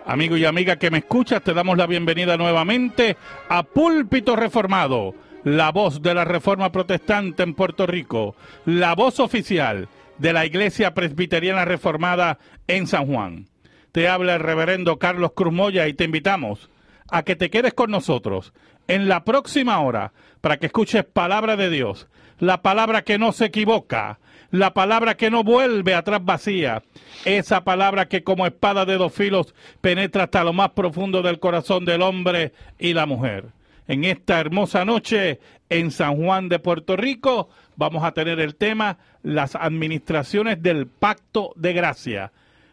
Amigo y amiga que me escuchas, te damos la bienvenida nuevamente a Púlpito Reformado, la voz de la Reforma Protestante en Puerto Rico, la voz oficial de la Iglesia Presbiteriana Reformada en San Juan. Te habla el reverendo Carlos Cruz Moya y te invitamos a que te quedes con nosotros en la próxima hora para que escuches palabra de Dios, la palabra que no se equivoca, la palabra que no vuelve atrás vacía, esa palabra que como espada de dos filos penetra hasta lo más profundo del corazón del hombre y la mujer. En esta hermosa noche en San Juan de Puerto Rico vamos a tener el tema las administraciones del Pacto de Gracia.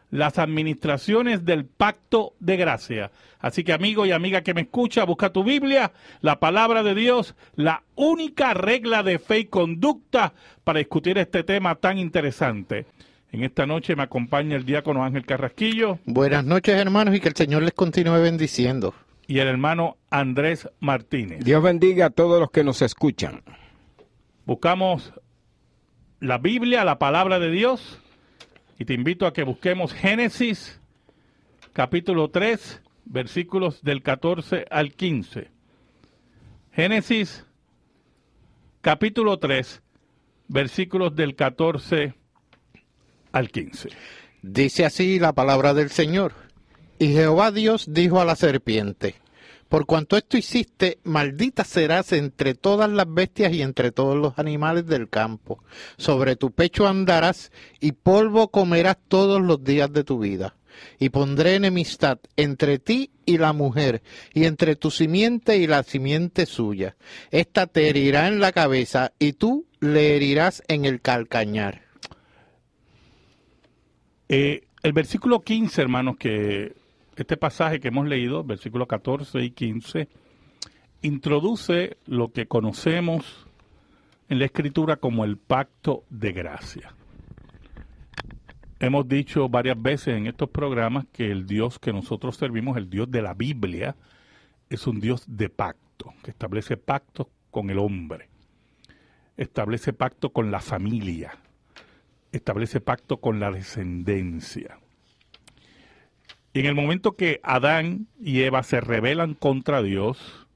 Las administraciones del Pacto de Gracia. Así que amigo y amiga que me escucha, busca tu Biblia, la palabra de Dios, la única regla de fe y conducta para discutir este tema tan interesante. En esta noche me acompaña el diácono Ángel Carrasquillo. Buenas noches, hermanos, y que el Señor les continúe bendiciendo. Y el hermano Andrés Martínez. Dios bendiga a todos los que nos escuchan. Buscamos la Biblia, la palabra de Dios. Y te invito a que busquemos Génesis, capítulo 3, versículos del 14 al 15. Génesis, capítulo 3, versículos del 14 al 15. Dice así la palabra del Señor. Y Jehová Dios dijo a la serpiente: por cuanto esto hiciste, maldita serás entre todas las bestias y entre todos los animales del campo. Sobre tu pecho andarás, y polvo comerás todos los días de tu vida. Y pondré enemistad entre ti y la mujer, y entre tu simiente y la simiente suya. Esta te herirá en la cabeza, y tú le herirás en el calcañar. El versículo 15, hermanos, que este pasaje que hemos leído, versículos 14 y 15, introduce lo que conocemos en la Escritura como el pacto de gracia. Hemos dicho varias veces en estos programas que el Dios que nosotros servimos, el Dios de la Biblia, es un Dios de pacto, que establece pactos con el hombre, establece pacto con la familia, establece pacto con la descendencia. Y en el momento que Adán y Eva se rebelan contra Dios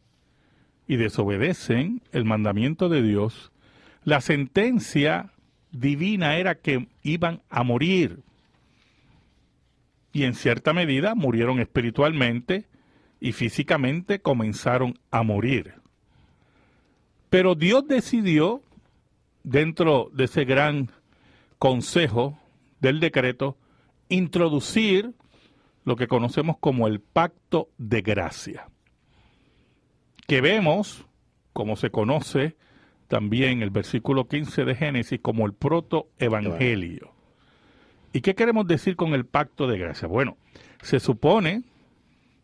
y desobedecen el mandamiento de Dios, la sentencia divina era que iban a morir. Y en cierta medida murieron espiritualmente y físicamente comenzaron a morir. Pero Dios decidió, dentro de ese gran consejo del decreto, introducir lo que conocemos como el pacto de gracia, que vemos, como se conoce también el versículo 15 de Génesis, como el protoevangelio. ¿Y qué queremos decir con el pacto de gracia? Bueno, se supone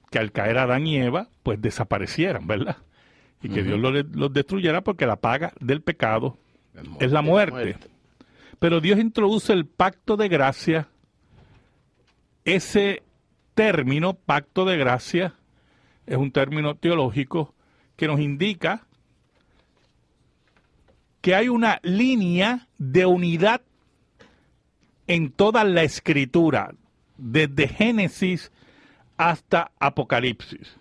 que al caer Adán y Eva, pues desaparecieran, ¿verdad? Y que Dios los destruyera porque la paga del pecado es la muerte. Pero Dios introduce el pacto de gracia. Ese término, pacto de gracia, es un término teológico que nos indica que hay una línea de unidad en toda la Escritura, desde Génesis hasta Apocalipsis.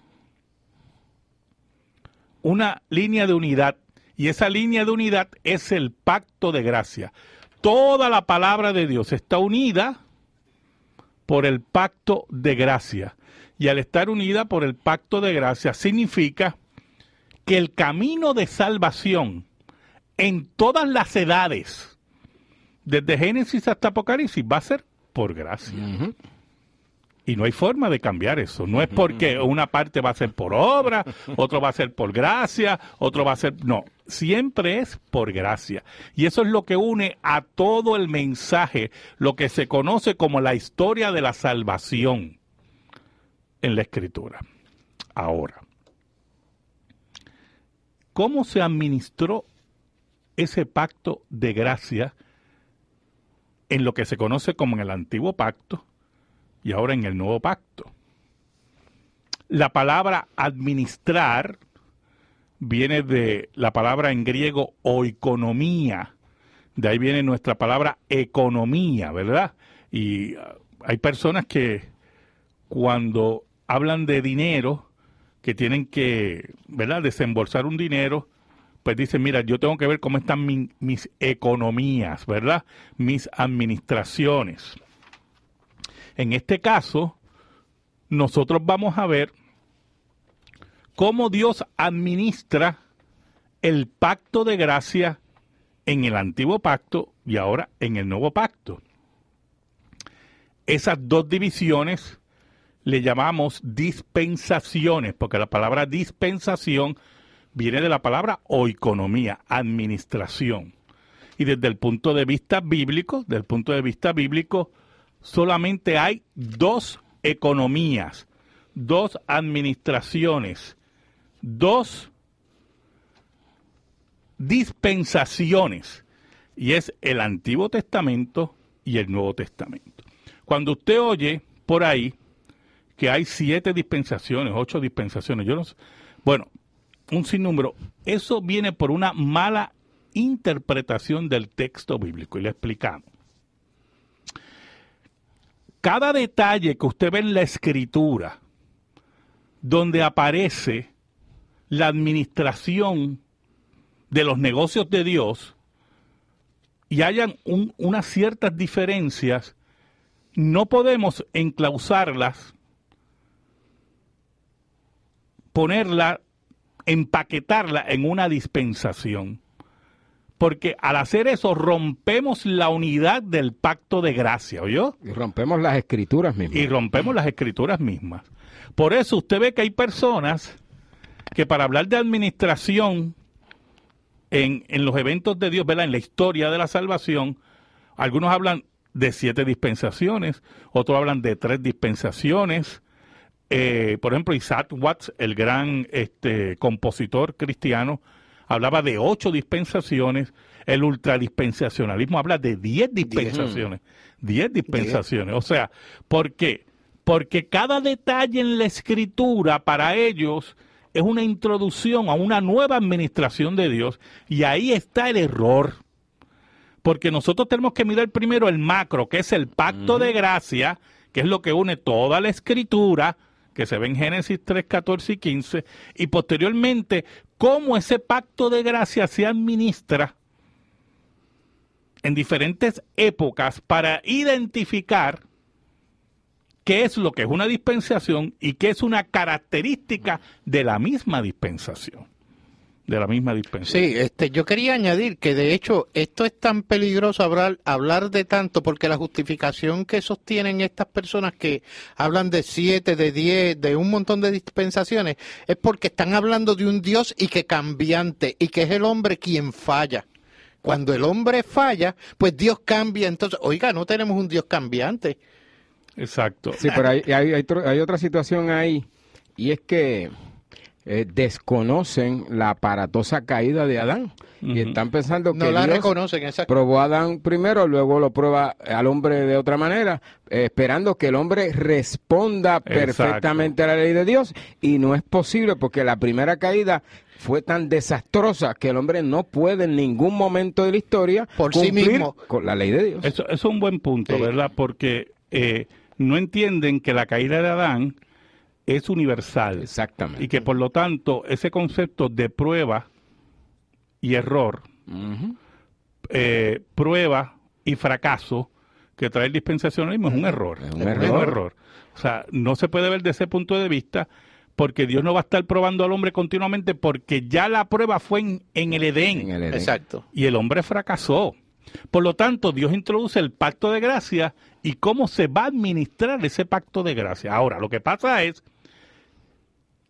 Una línea de unidad, y esa línea de unidad es el pacto de gracia. Toda la palabra de Dios está unida por el pacto de gracia. Y al estar unida por el pacto de gracia significa que el camino de salvación en todas las edades, desde Génesis hasta Apocalipsis, va a ser por gracia. Y no hay forma de cambiar eso. No es porque una parte va a ser por obra, otro va a ser por gracia, otro va a ser... No, siempre es por gracia. Y eso es lo que une a todo el mensaje, lo que se conoce como la historia de la salvación en la Escritura. Ahora, ¿cómo se administró ese pacto de gracia en lo que se conoce como en el Antiguo Pacto y ahora en el Nuevo Pacto? La palabra administrar viene de la palabra en griego oikonomía. De ahí viene nuestra palabra economía, ¿verdad? Y hay personas que cuando hablan de dinero, que tienen que, ¿verdad?, desembolsar un dinero, pues dicen, mira, yo tengo que ver cómo están mis economías, ¿verdad?, mis administraciones. En este caso, nosotros vamos a ver cómo Dios administra el pacto de gracia en el antiguo pacto y ahora en el nuevo pacto. Esas dos divisiones le llamamos dispensaciones, porque la palabra dispensación viene de la palabra oikonomía, administración. Y desde el punto de vista bíblico, solamente hay dos economías, dos administraciones, dos dispensaciones, y es el Antiguo Testamento y el Nuevo Testamento. Cuando usted oye por ahí que hay 7 dispensaciones, 8 dispensaciones, yo no sé, bueno, un sinnúmero, eso viene por una mala interpretación del texto bíblico, y le explicamos. Cada detalle que usted ve en la Escritura, donde aparece la administración de los negocios de Dios, y hayan unas ciertas diferencias, no podemos enclausarlas, ponerla, empaquetarla en una dispensación. Porque al hacer eso rompemos la unidad del pacto de gracia, ¿oyó? Y rompemos las escrituras mismas. Por eso usted ve que hay personas que para hablar de administración en los eventos de Dios, ¿verdad?, en la historia de la salvación, algunos hablan de 7 dispensaciones, otros hablan de 3 dispensaciones. Por ejemplo, Isaac Watts, el gran compositor cristiano, hablaba de 8 dispensaciones. El ultradispensacionalismo habla de 10 dispensaciones. 10 dispensaciones. O sea, ¿por qué? Porque cada detalle en la Escritura para ellos es una introducción a una nueva administración de Dios, y ahí está el error. Porque nosotros tenemos que mirar primero el macro, que es el pacto de gracia, que es lo que une toda la Escritura, que se ve en Génesis 3, 14 y 15, y posteriormente cómo ese pacto de gracia se administra en diferentes épocas para identificar qué es lo que es una dispensación y qué es una característica de la misma dispensación. Sí, yo quería añadir que de hecho esto es tan peligroso hablar de tanto, porque la justificación que sostienen estas personas que hablan de 7, de 10, de un montón de dispensaciones, es porque están hablando de un Dios y que cambiante, y que es el hombre quien falla. Cuando el hombre falla, pues Dios cambia. Entonces, oiga, no tenemos un Dios cambiante. Exacto. Sí, pero hay otra situación ahí, y es que desconocen la aparatosa caída de Adán. Y están pensando que la Dios reconocen, exacto, probó a Adán primero, luego lo prueba al hombre de otra manera, esperando que el hombre responda perfectamente a la ley de Dios, y no es posible porque la primera caída fue tan desastrosa que el hombre no puede en ningún momento de la historia por cumplir sí mismo con la ley de Dios. Eso es un buen punto, sí, ¿verdad? Porque no entienden que la caída de Adán es universal. Exactamente. Y que por lo tanto ese concepto de prueba y error, prueba y fracaso que trae el dispensacionalismo es un error. Es un error. O sea, no se puede ver desde ese punto de vista, porque Dios no va a estar probando al hombre continuamente, porque ya la prueba fue en el Edén. Exacto. Y el hombre fracasó. Por lo tanto, Dios introduce el pacto de gracia y cómo se va a administrar ese pacto de gracia. Ahora, lo que pasa es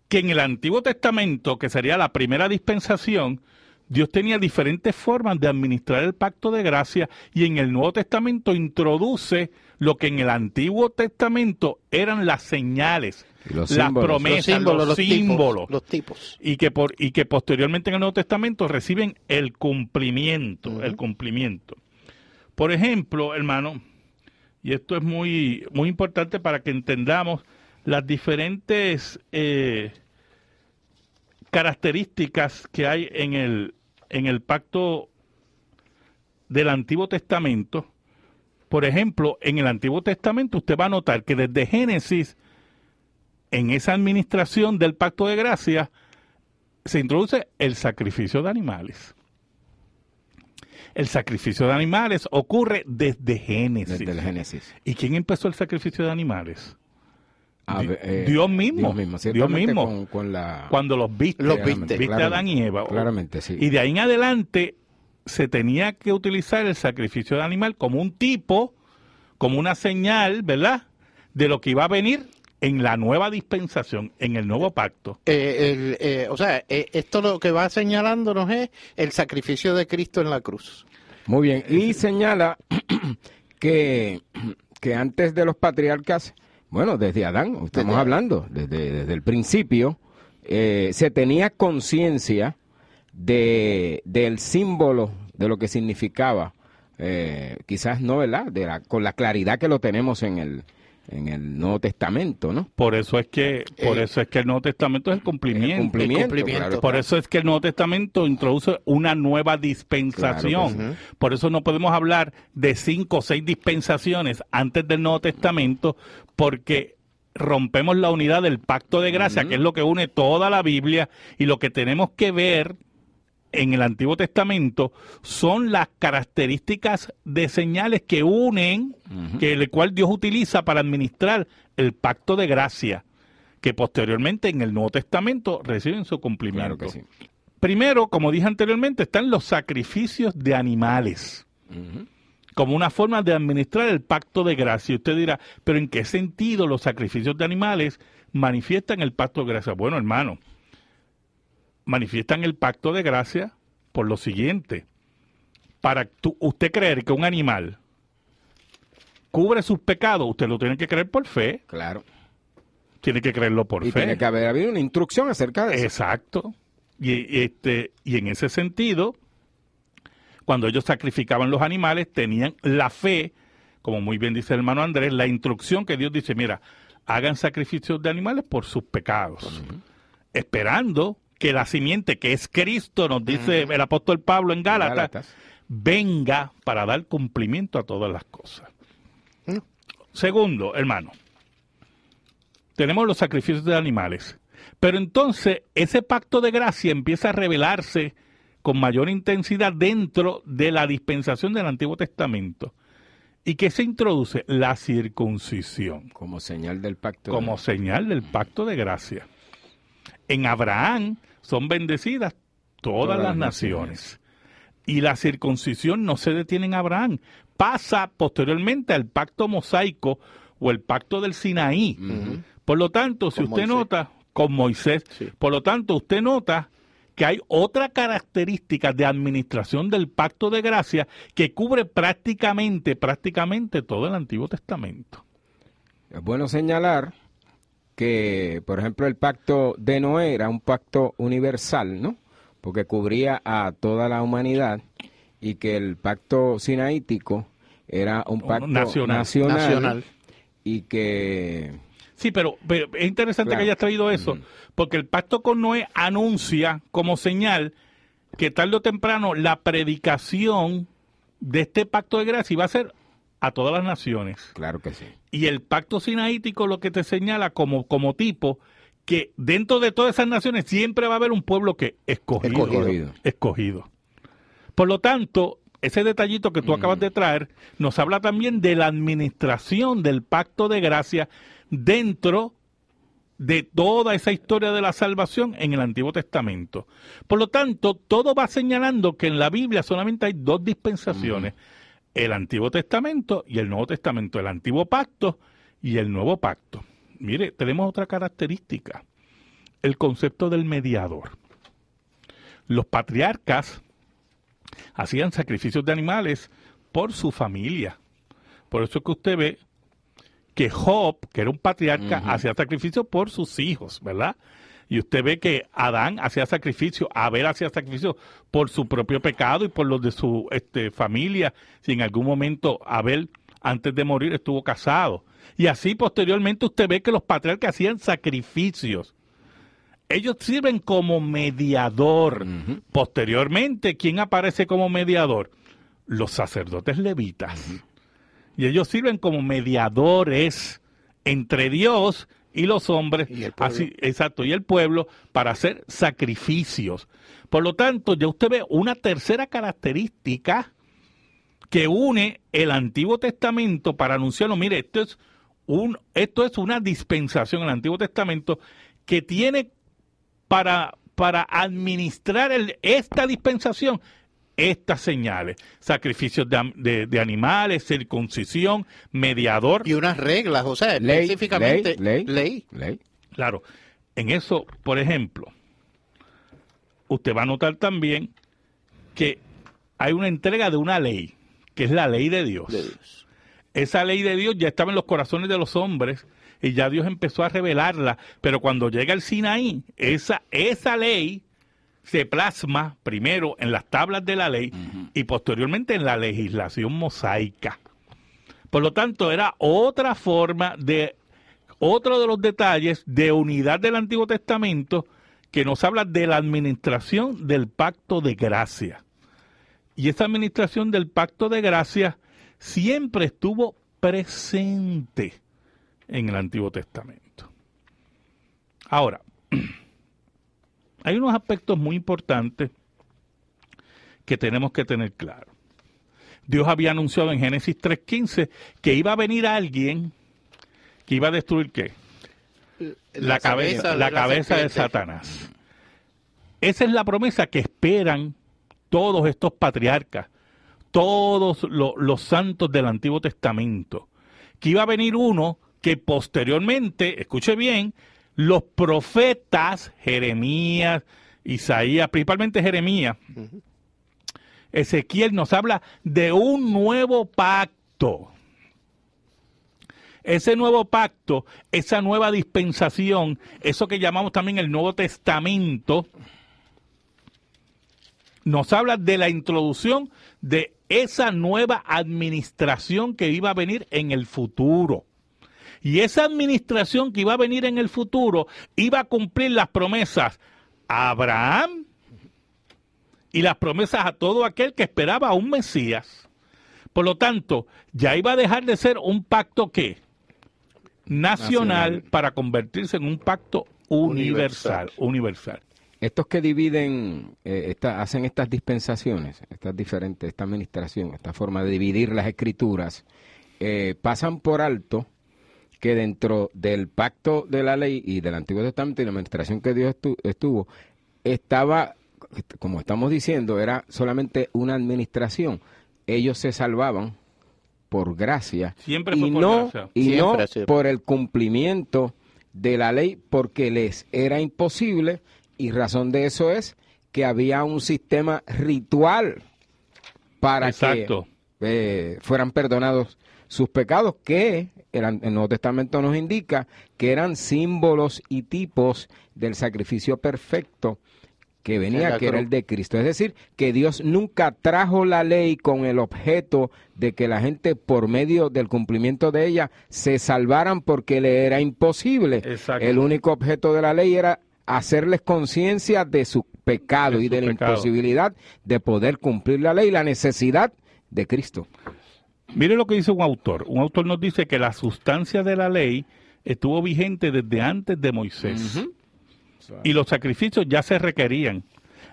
que en el Antiguo Testamento, que sería la primera dispensación, Dios tenía diferentes formas de administrar el pacto de gracia, y en el Nuevo Testamento introduce lo que en el Antiguo Testamento eran las señales, las promesas, los símbolos, los tipos. Y que posteriormente en el Nuevo Testamento reciben el cumplimiento, el cumplimiento. Por ejemplo, hermano, y esto es muy, muy importante para que entendamos las diferentes características que hay en el pacto del Antiguo Testamento. Por ejemplo, en el Antiguo Testamento usted va a notar que desde Génesis en esa administración del pacto de gracia se introduce el sacrificio de animales. El sacrificio de animales ocurre desde Génesis. Desde el Génesis. ¿Y quién empezó el sacrificio de animales? Dios mismo. Dios mismo. Cuando los viste a Adán y Eva. Claramente, sí. Y de ahí en adelante se tenía que utilizar el sacrificio de animal como un tipo, como una señal, ¿verdad?, de lo que iba a venir en la nueva dispensación, en el nuevo pacto. Esto lo que va señalándonos es el sacrificio de Cristo en la cruz. Muy bien, y señala que antes de los patriarcas, bueno, desde Adán, estamos hablando, desde el principio, se tenía conciencia del símbolo, de lo que significaba, quizás no, ¿verdad?, con la claridad que lo tenemos en el Nuevo Testamento, ¿no? Por eso es que el Nuevo Testamento es el cumplimiento. Claro, por eso es que el Nuevo Testamento introduce una nueva dispensación. Claro, por eso no podemos hablar de 5 o 6 dispensaciones antes del Nuevo Testamento, porque rompemos la unidad del pacto de gracia, que es lo que une toda la Biblia, y lo que tenemos que ver en el Antiguo Testamento son las características de señales que unen, que el cual Dios utiliza para administrar el pacto de gracia, que posteriormente en el Nuevo Testamento reciben su cumplimiento. Claro que sí. Primero, como dije anteriormente, están los sacrificios de animales, como una forma de administrar el pacto de gracia. Y usted dirá, ¿pero en qué sentido los sacrificios de animales manifiestan el pacto de gracia? Bueno, hermano, manifiestan el pacto de gracia por lo siguiente: para usted creer que un animal cubre sus pecados, usted lo tiene que creer por fe. Claro. Tiene que creerlo por fe. Y tiene que haber una instrucción acerca de eso. Exacto. Y en ese sentido, cuando ellos sacrificaban los animales, tenían la fe, como muy bien dice el hermano Andrés, la instrucción que Dios dice, mira, hagan sacrificios de animales por sus pecados, esperando que la simiente, que es Cristo, nos dice el apóstol Pablo en Gálatas, venga para dar cumplimiento a todas las cosas. Segundo, hermano, tenemos los sacrificios de animales, pero entonces ese pacto de gracia empieza a revelarse con mayor intensidad dentro de la dispensación del Antiguo Testamento. ¿Y qué se introduce? La circuncisión. Como señal del pacto. Como señal del pacto de gracia. En Abraham son bendecidas todas las naciones. Y la circuncisión no se detiene en Abraham. Pasa posteriormente al pacto mosaico o el pacto del Sinaí. Por lo tanto, si usted nota, con Moisés, por lo tanto, usted nota que hay otra característica de administración del pacto de gracia que cubre prácticamente todo el Antiguo Testamento. Es bueno señalar que, por ejemplo, el pacto de Noé era un pacto universal, ¿no? Porque cubría a toda la humanidad, y que el pacto sinaítico era un pacto nacional. Y que... Sí, pero es interesante que hayas traído eso, porque el pacto con Noé anuncia como señal que tarde o temprano la predicación de este pacto de gracia iba a ser a todas las naciones. Claro que sí. Y el pacto sinaítico lo que te señala como tipo que dentro de todas esas naciones siempre va a haber un pueblo que escogido. Por lo tanto, ese detallito que tú acabas de traer nos habla también de la administración del pacto de gracia dentro de toda esa historia de la salvación en el Antiguo Testamento. Por lo tanto, todo va señalando que en la Biblia solamente hay 2 dispensaciones, el Antiguo Testamento y el Nuevo Testamento, el Antiguo Pacto y el Nuevo Pacto. Mire, tenemos otra característica, el concepto del mediador. Los patriarcas hacían sacrificios de animales por su familia. Por eso es que usted ve que Job, que era un patriarca, hacía sacrificio por sus hijos, ¿verdad? Y usted ve que Adán hacía sacrificio, Abel hacía sacrificio por su propio pecado y por los de su familia, si en algún momento Abel, antes de morir, estuvo casado. Y así posteriormente usted ve que los patriarcas hacían sacrificios. Ellos sirven como mediador. Posteriormente, ¿quién aparece como mediador? Los sacerdotes levitas. Y ellos sirven como mediadores entre Dios y los hombres, y el pueblo. así, exacto, y el pueblo, para hacer sacrificios. Por lo tanto, ya usted ve una tercera característica que une el Antiguo Testamento para anunciarlo. Mire, esto es una dispensación en el Antiguo Testamento que tiene para administrar esta dispensación estas señales: sacrificios de animales, circuncisión, mediador. Y unas reglas, o sea, Ley, específicamente ley. Claro, en eso, por ejemplo, usted va a notar también que hay una entrega de una ley, que es la ley de Dios. Esa ley de Dios ya estaba en los corazones de los hombres y ya Dios empezó a revelarla, pero cuando llega el Sinaí, esa ley se plasma primero en las tablas de la ley y posteriormente en la legislación mosaica. Por lo tanto, era otra forma otro de los detalles de unidad del Antiguo Testamento que nos habla de la administración del pacto de gracia. Y esa administración del pacto de gracia siempre estuvo presente en el Antiguo Testamento. Ahora, hay unos aspectos muy importantes que tenemos que tener claro. Dios había anunciado en Génesis 3:15 que iba a venir alguien que iba a destruir ¿qué? La cabeza de Satanás. Esa es la promesa que esperan todos estos patriarcas, todos los santos del Antiguo Testamento, que iba a venir uno que posteriormente, escuche bien, los profetas, Jeremías, Isaías, principalmente Jeremías, Ezequiel nos habla de un nuevo pacto. Ese nuevo pacto, esa nueva dispensación, eso que llamamos también el Nuevo Testamento, nos habla de la introducción de esa nueva administración que iba a venir en el futuro. Y esa administración que iba a venir en el futuro iba a cumplir las promesas a Abraham y las promesas a todo aquel que esperaba a un Mesías. Por lo tanto, ya iba a dejar de ser un pacto ¿qué? Nacional para convertirse en un pacto universal. Estos que dividen, hacen estas dispensaciones, esta administración, esta forma de dividir las escrituras, pasan por alto que dentro del pacto de la ley y del Antiguo Testamento y la administración que Dios estuvo, estaba, como estamos diciendo, era solamente una administración. Ellos se salvaban por gracia Siempre y fue por gracia. no por el cumplimiento de la ley, porque les era imposible, y razón de eso es que había un sistema ritual para que fueran perdonados sus pecados, que el Nuevo Testamento nos indica que eran símbolos y tipos del sacrificio perfecto que venía, que era el de Cristo. Es decir, que Dios nunca trajo la ley con el objeto de que la gente, por medio del cumplimiento de ella, se salvaran porque le era imposible. Exacto. El único objeto de la ley era hacerles conciencia de su pecado y de la imposibilidad de poder cumplir la ley, la necesidad de Cristo. Mire lo que dice un autor. Un autor nos dice que la sustancia de la ley estuvo vigente desde antes de Moisés. Y los sacrificios ya se requerían.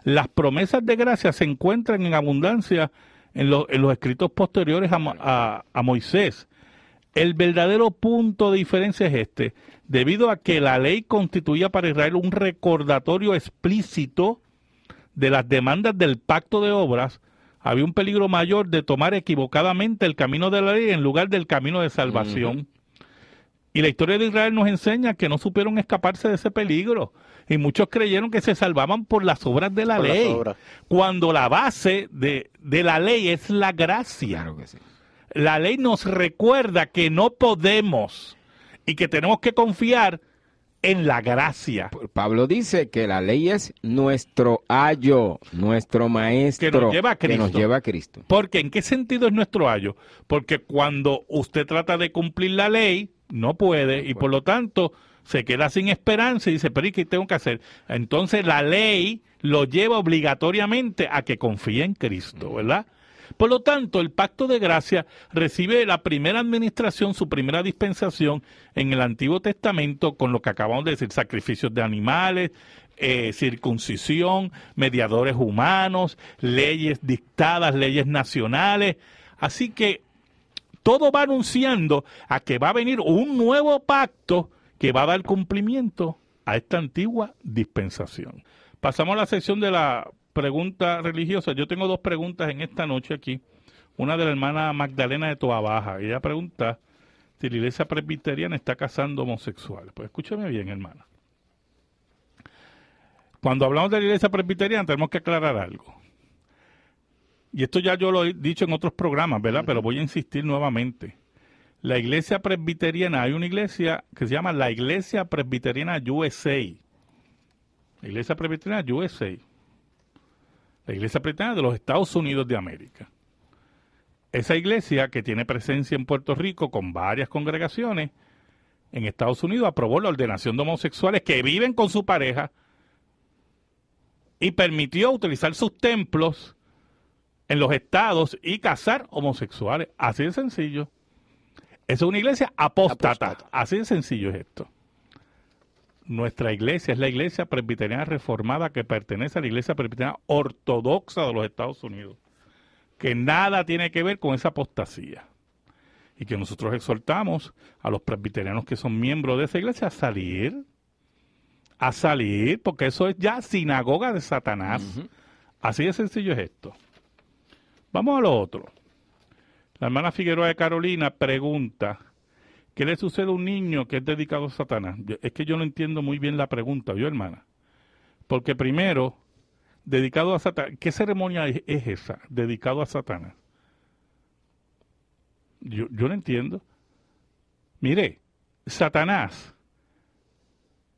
Las promesas de gracia se encuentran en abundancia en los escritos posteriores a Moisés. El verdadero punto de diferencia es este. Debido a que la ley constituía para Israel un recordatorio explícito de las demandas del pacto de obras, había un peligro mayor de tomar equivocadamente el camino de la ley en lugar del camino de salvación. Y la historia de Israel nos enseña que no supieron escaparse de ese peligro. Y muchos creyeron que se salvaban por las obras de la ley, cuando la base de la ley es la gracia. Claro que sí. La ley nos recuerda que no podemos y que tenemos que confiar en la gracia. Pablo dice que la ley es nuestro ayo, nuestro maestro, que nos lleva a Cristo. Que nos lleva a Cristo. Porque ¿en qué sentido es nuestro ayo? Porque cuando usted trata de cumplir la ley, no puede, y por lo tanto se queda sin esperanza y dice, pero ¿y qué tengo que hacer? Entonces la ley lo lleva obligatoriamente a que confíe en Cristo, ¿verdad? Por lo tanto, el pacto de gracia recibe la primera administración, su primera dispensación en el Antiguo Testamento con lo que acabamos de decir, sacrificios de animales, circuncisión, mediadores humanos, leyes dictadas, leyes nacionales. Así que todo va anunciando a que va a venir un nuevo pacto que va a dar cumplimiento a esta antigua dispensación. Pasamos a la sección de la pregunta religiosa. Yo tengo dos preguntas en esta noche aquí. Una de la hermana Magdalena de Toa Baja. Ella pregunta si la iglesia presbiteriana está casando homosexuales. Pues escúcheme bien, hermana. Cuando hablamos de la iglesia presbiteriana tenemos que aclarar algo. Y esto ya yo lo he dicho en otros programas, ¿verdad? Pero voy a insistir nuevamente. La iglesia presbiteriana, hay una iglesia que se llama la Iglesia Presbiteriana USA. La Iglesia Presbiteriana USA. La Iglesia Presbiteriana de los Estados Unidos de América. Esa iglesia, que tiene presencia en Puerto Rico con varias congregaciones, en Estados Unidos aprobó la ordenación de homosexuales que viven con su pareja y permitió utilizar sus templos en los estados y casar homosexuales. Así de sencillo. Esa es una iglesia apóstata. Así de sencillo es esto. Nuestra iglesia es la iglesia presbiteriana reformada que pertenece a la iglesia presbiteriana ortodoxa de los Estados Unidos, que nada tiene que ver con esa apostasía. Y que nosotros exhortamos a los presbiterianos que son miembros de esa iglesia a salir, porque eso es ya sinagoga de Satanás. Así de sencillo es esto. Vamos a lo otro. La hermana Figueroa de Carolina pregunta, ¿qué le sucede a un niño que es dedicado a Satanás? Es que yo no entiendo muy bien la pregunta, ¿yo, hermana? Porque primero, dedicado a Satanás, ¿qué ceremonia es esa? Dedicado a Satanás. Yo no entiendo. Mire, Satanás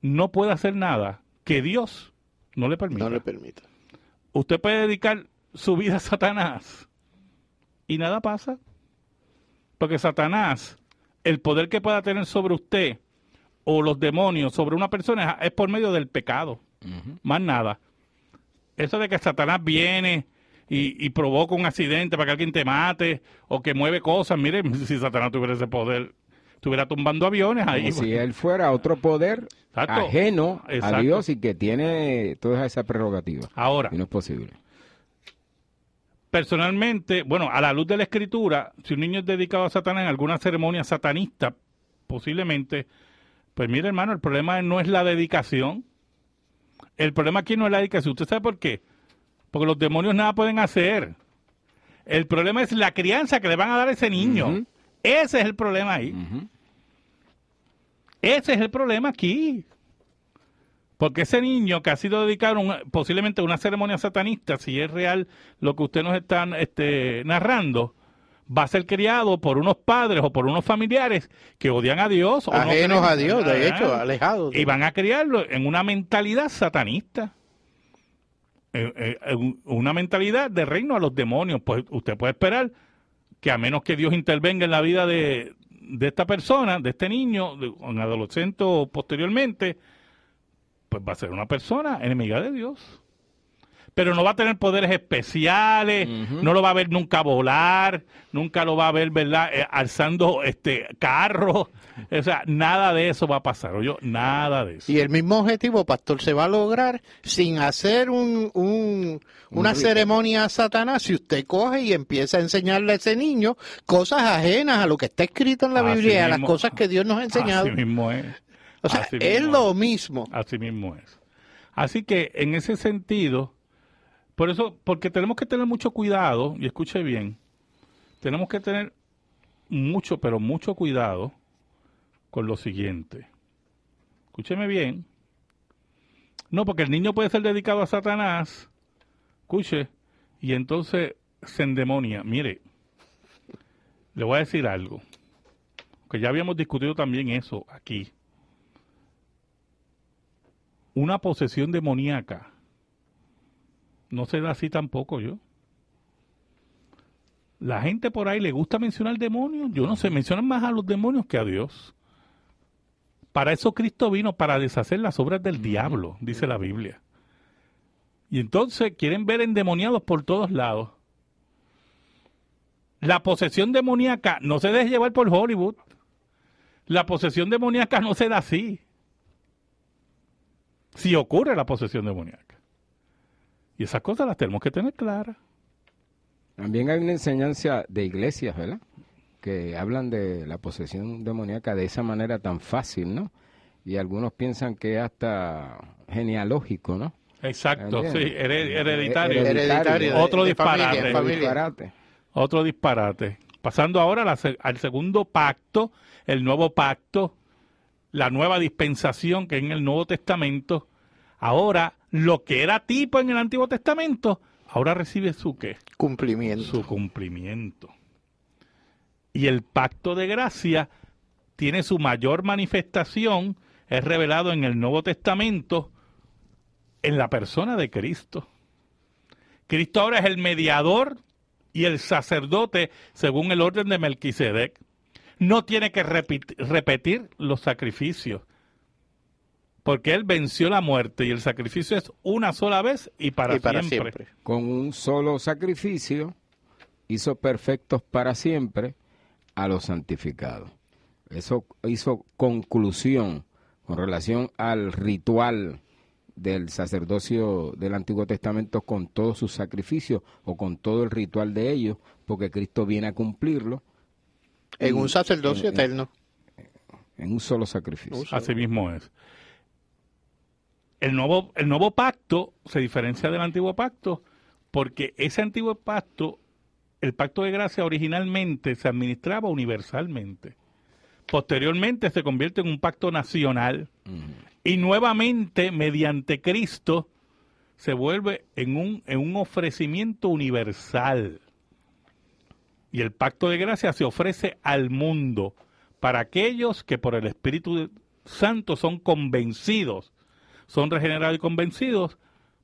no puede hacer nada que Dios no le permita. No le permita. Usted puede dedicar su vida a Satanás y nada pasa. Porque Satanás, el poder que pueda tener sobre usted o los demonios sobre una persona es por medio del pecado. Más nada. Eso de que Satanás viene y provoca un accidente para que alguien te mate o que mueve cosas. Mire, si Satanás tuviera ese poder, estuviera tumbando aviones ahí. Como si él fuera otro poder ajeno a Dios y que tiene toda esa prerrogativa. Ahora, y no es posible. Personalmente, bueno, a la luz de la Escritura, si un niño es dedicado a Satanás en alguna ceremonia satanista, posiblemente, pues mire, hermano, el problema no es la dedicación. El problema aquí no es la dedicación. ¿Usted sabe por qué? Porque los demonios nada pueden hacer. El problema es la crianza que le van a dar a ese niño. Ese es el problema ahí. Ese es el problema aquí. Porque ese niño que ha sido dedicado posiblemente a una ceremonia satanista, si es real lo que usted nos está narrando, va a ser criado por unos padres o por unos familiares que odian a Dios. Ajenos a Dios, de hecho, alejados. Y van a criarlo en una mentalidad satanista. Una mentalidad de reino a los demonios. Pues usted puede esperar que a menos que Dios intervenga en la vida de esta persona, de este niño, un adolescente o posteriormente, pues va a ser una persona enemiga de Dios. Pero no va a tener poderes especiales, no lo va a ver nunca volar, nunca lo va a ver, ¿verdad?, alzando carros. O sea, nada de eso va a pasar, ¿oyó? Nada de eso. Y el mismo objetivo, pastor, se va a lograr sin hacer una ceremonia a Satanás. Si usted coge y empieza a enseñarle a ese niño cosas ajenas a lo que está escrito en la Biblia, a las cosas que Dios nos ha enseñado. Así mismo es. O sea, es lo mismo. Así mismo es. Así que en ese sentido, por eso, porque tenemos que tener mucho cuidado, y escuche bien, tenemos que tener mucho, pero mucho cuidado con lo siguiente. Escúcheme bien. No, porque el niño puede ser dedicado a Satanás, escuche, y entonces se endemonia. Mire, le voy a decir algo, que ya habíamos discutido también eso aquí. Una posesión demoníaca no se da así tampoco, yo. La gente por ahí le gusta mencionar demonios. Yo no sé, mencionan más a los demonios que a Dios. Para eso Cristo vino, para deshacer las obras del diablo, dice la Biblia. Y entonces quieren ver endemoniados por todos lados. La posesión demoníaca no se deja llevar por Hollywood. La posesión demoníaca no se da así. Si ocurre la posesión demoníaca. Y esas cosas las tenemos que tener claras. También hay una enseñanza de iglesias, ¿verdad? Que hablan de la posesión demoníaca de esa manera tan fácil, ¿no? Y algunos piensan que es hasta genealógico, ¿no? Exacto, ¿Entiendes? sí, hereditario. Hereditario. Otro de disparate. familia. Disparate. Otro disparate. Pasando ahora al segundo pacto, el nuevo pacto, la nueva dispensación que en el Nuevo Testamento. Ahora, lo que era tipo en el Antiguo Testamento, ahora recibe su ¿qué? Cumplimiento. Su cumplimiento. Y el pacto de gracia tiene su mayor manifestación, es revelado en el Nuevo Testamento, en la persona de Cristo. Cristo ahora es el mediador y el sacerdote según el orden de Melquisedec. No tiene que repetir los sacrificios, porque Él venció la muerte y el sacrificio es una sola vez y para siempre. Con un solo sacrificio hizo perfectos para siempre a los santificados. Eso hizo conclusión con relación al ritual del sacerdocio del Antiguo Testamento con todos sus sacrificios o con todo el ritual de ellos, porque Cristo viene a cumplirlo. En un sacerdocio eterno. En un solo sacrificio. Así mismo es. El nuevo pacto se diferencia del antiguo pacto porque ese antiguo pacto, el pacto de gracia originalmente se administraba universalmente. Posteriormente se convierte en un pacto nacional y nuevamente mediante Cristo se vuelve en un ofrecimiento universal. Y el pacto de gracia se ofrece al mundo para aquellos que por el Espíritu Santo son convencidos, son regenerados y convencidos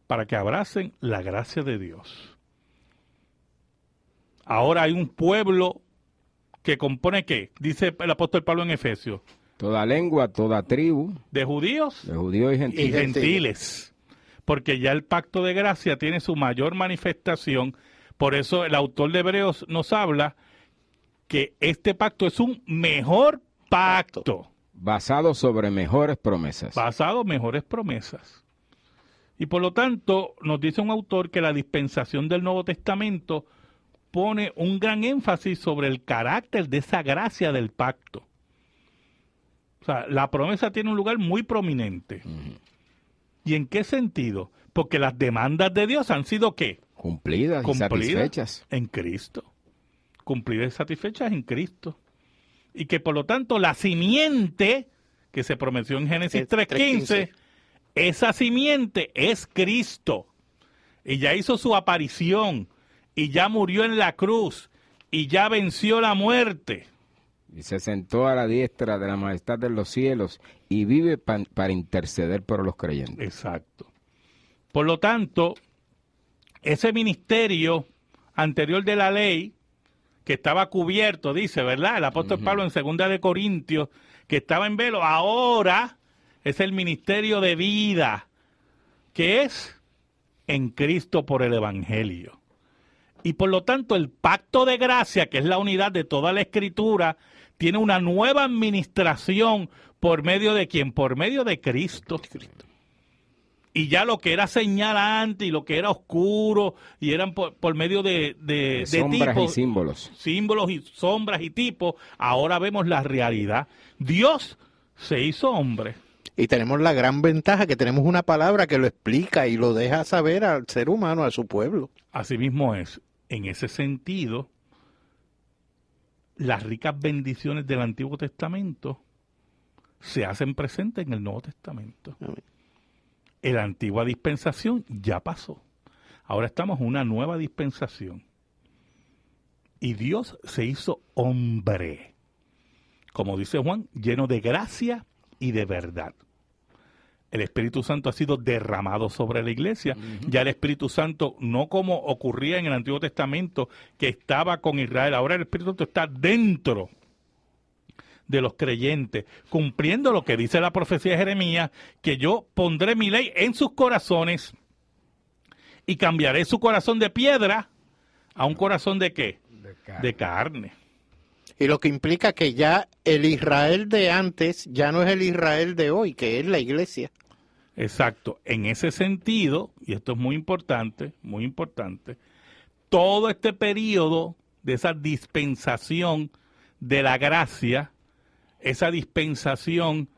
para que abracen la gracia de Dios. Ahora hay un pueblo que compone ¿qué? Dice el apóstol Pablo en Efesios. Toda lengua, toda tribu. De judíos Y gentiles. y gentiles. Porque ya el pacto de gracia tiene su mayor manifestación. Por eso el autor de Hebreos nos habla que este pacto es un mejor pacto. Basado sobre mejores promesas. Basado en mejores promesas. Y por lo tanto, nos dice un autor que la dispensación del Nuevo Testamento pone un gran énfasis sobre el carácter de esa gracia del pacto. O sea, la promesa tiene un lugar muy prominente. ¿Y en qué sentido? Porque las demandas de Dios han sido ¿qué? Cumplidas y satisfechas. En Cristo. Cumplidas y satisfechas en Cristo. Y que por lo tanto la simiente que se prometió en Génesis 3:15, esa simiente es Cristo. Y ya hizo su aparición. Y ya murió en la cruz. Y ya venció la muerte. Y se sentó a la diestra de la majestad de los cielos y vive para interceder por los creyentes. Exacto. Por lo tanto, ese ministerio anterior de la ley, que estaba cubierto, dice, ¿verdad? El apóstol Pablo en 2 de Corintios, que estaba en velo, ahora es el ministerio de vida, que es en Cristo por el Evangelio. Y por lo tanto, el pacto de gracia, que es la unidad de toda la Escritura, tiene una nueva administración por medio de ¿quién? Por medio de Cristo. Y ya lo que era señalante y lo que era oscuro, y eran por medio de sombras tipos, y símbolos. Símbolos y sombras y tipos, ahora vemos la realidad. Dios se hizo hombre. Y tenemos la gran ventaja que tenemos una palabra que lo explica y lo deja saber al ser humano, a su pueblo. Así mismo es. En ese sentido, las ricas bendiciones del Antiguo Testamento se hacen presentes en el Nuevo Testamento. Amén. La antigua dispensación ya pasó. Ahora estamos en una nueva dispensación. Y Dios se hizo hombre. Como dice Juan, lleno de gracia y de verdad. El Espíritu Santo ha sido derramado sobre la iglesia. Ya el Espíritu Santo, no como ocurría en el Antiguo Testamento, que estaba con Israel. Ahora el Espíritu Santo está dentro de los creyentes, cumpliendo lo que dice la profecía de Jeremías, que yo pondré mi ley en sus corazones y cambiaré su corazón de piedra a un corazón de ¿qué? de carne. Y lo que implica que ya el Israel de antes ya no es el Israel de hoy, que es la iglesia. Exacto. En ese sentido, y esto es muy importante, todo este periodo de esa dispensación de la gracia, esa dispensación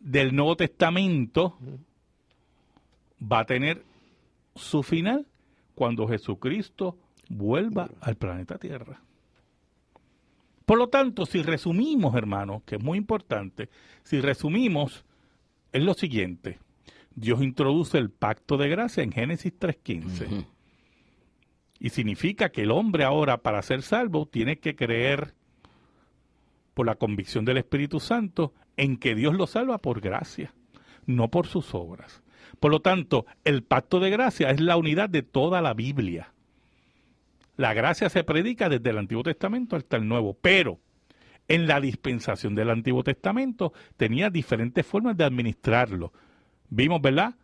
del Nuevo Testamento, va a tener su final cuando Jesucristo vuelva al planeta Tierra. Por lo tanto, si resumimos, hermanos, que es muy importante, si resumimos, es lo siguiente. Dios introduce el pacto de gracia en Génesis 3:15. Y significa que el hombre ahora, para ser salvo, tiene que creer por la convicción del Espíritu Santo en que Dios lo salva por gracia, no por sus obras. Por lo tanto, el pacto de gracia es la unidad de toda la Biblia. La gracia se predica desde el Antiguo Testamento hasta el Nuevo, pero en la dispensación del Antiguo Testamento tenía diferentes formas de administrarlo. Vimos, ¿verdad?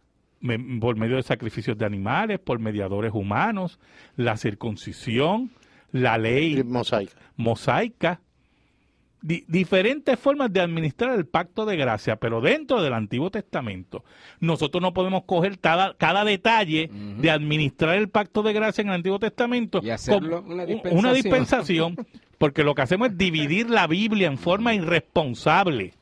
Por medio de sacrificios de animales, por mediadores humanos, la circuncisión, la ley mosaica, diferentes formas de administrar el pacto de gracia, pero dentro del Antiguo Testamento. Nosotros no podemos coger cada detalle de administrar el pacto de gracia en el Antiguo Testamento y hacerlo como una dispensación, porque lo que hacemos es dividir la Biblia en forma irresponsable.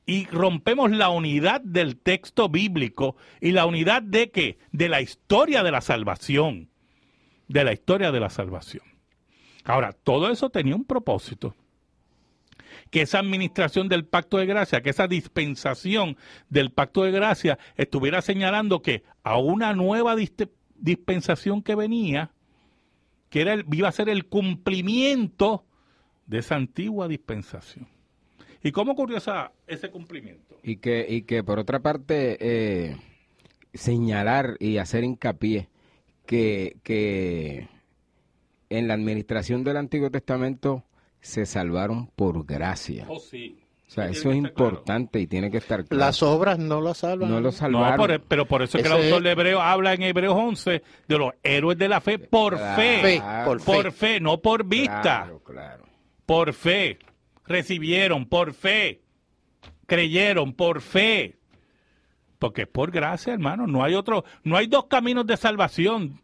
Y rompemos la unidad del texto bíblico y la unidad de ¿qué? De la historia de la salvación. De la historia de la salvación. Ahora, todo eso tenía un propósito. Que esa administración del pacto de gracia, que esa dispensación del pacto de gracia estuviera señalando que a una nueva dispensación que venía, que iba a ser el cumplimiento de esa antigua dispensación. ¿Y cómo ocurrió ese cumplimiento? Y que por otra parte, señalar y hacer hincapié que en la administración del Antiguo Testamento se salvaron por gracia. Oh, sí. O sea, eso es importante, claro. Y tiene que estar claro. Las obras no lo salvan. No lo salvaron. No, pero por eso es que el autor de Hebreos habla en Hebreos 11 de los héroes de la fe por fe. Por fe, no por vista. Claro. Por fe. Recibieron por fe, creyeron por fe, porque es por gracia, hermano. No hay dos caminos de salvación.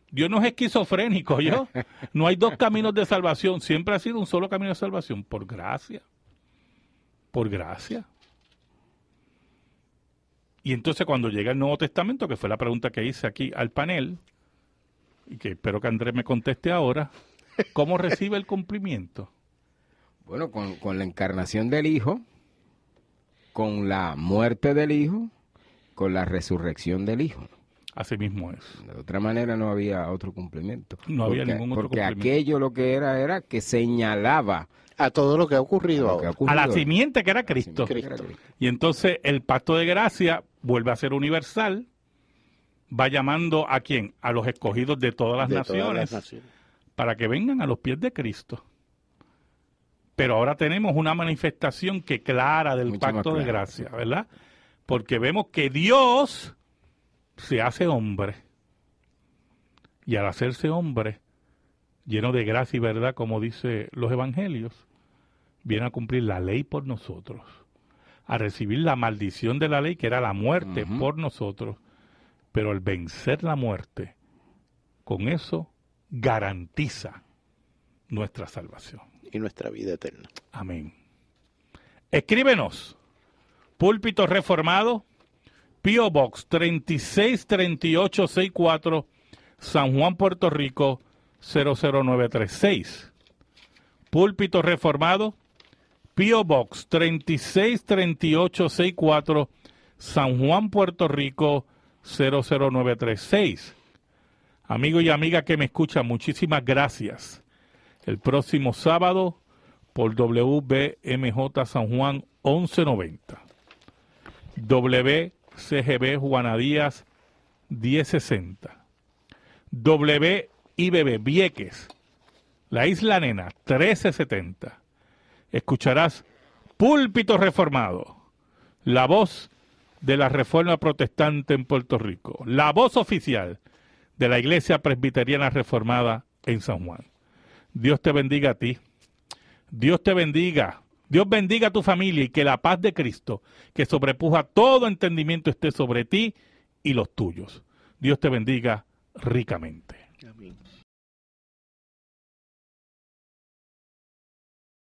Dios no es esquizofrénico, ¿yo? No hay dos caminos de salvación. Siempre ha sido un solo camino de salvación, por gracia. Por gracia. Y entonces cuando llega el Nuevo Testamento, que fue la pregunta que hice aquí al panel, y que espero que Andrés me conteste ahora, ¿cómo recibe el cumplimiento? Bueno, con la encarnación del Hijo, con la muerte del Hijo, con la resurrección del Hijo. Así mismo es. De otra manera no había otro cumplimiento. No había ningún otro cumplimiento. Porque aquello lo que era que señalaba a todo lo que ha ocurrido ahora. A la simiente que era Cristo. Y entonces el pacto de gracia vuelve a ser universal. Va llamando ¿a quién? A los escogidos de todas las naciones. Para que vengan a los pies de Cristo. Pero ahora tenemos una manifestación que clara del pacto de gracia, ¿verdad? Porque vemos que Dios se hace hombre. Y al hacerse hombre, lleno de gracia y verdad, como dice los evangelios, viene a cumplir la ley por nosotros. A recibir la maldición de la ley, que era la muerte por nosotros. Pero al vencer la muerte, con eso garantiza nuestra salvación. Y nuestra vida eterna. Amén. Escríbenos. Púlpito Reformado, P.O. Box 363864, San Juan, Puerto Rico 00936. Púlpito Reformado, P.O. Box 363864, San Juan, Puerto Rico 00936. Amigo y amiga que me escuchan, muchísimas gracias. El próximo sábado por WBMJ San Juan 1190. WCGB Juana Díaz 1060. WIBB Vieques, La Isla Nena 1370. Escucharás Púlpito Reformado, la voz de la Reforma Protestante en Puerto Rico, la voz oficial de la Iglesia Presbiteriana Reformada en San Juan. Dios te bendiga a ti. Dios te bendiga. Dios bendiga a tu familia y que la paz de Cristo, que sobrepuja todo entendimiento, esté sobre ti y los tuyos. Dios te bendiga ricamente. Amén.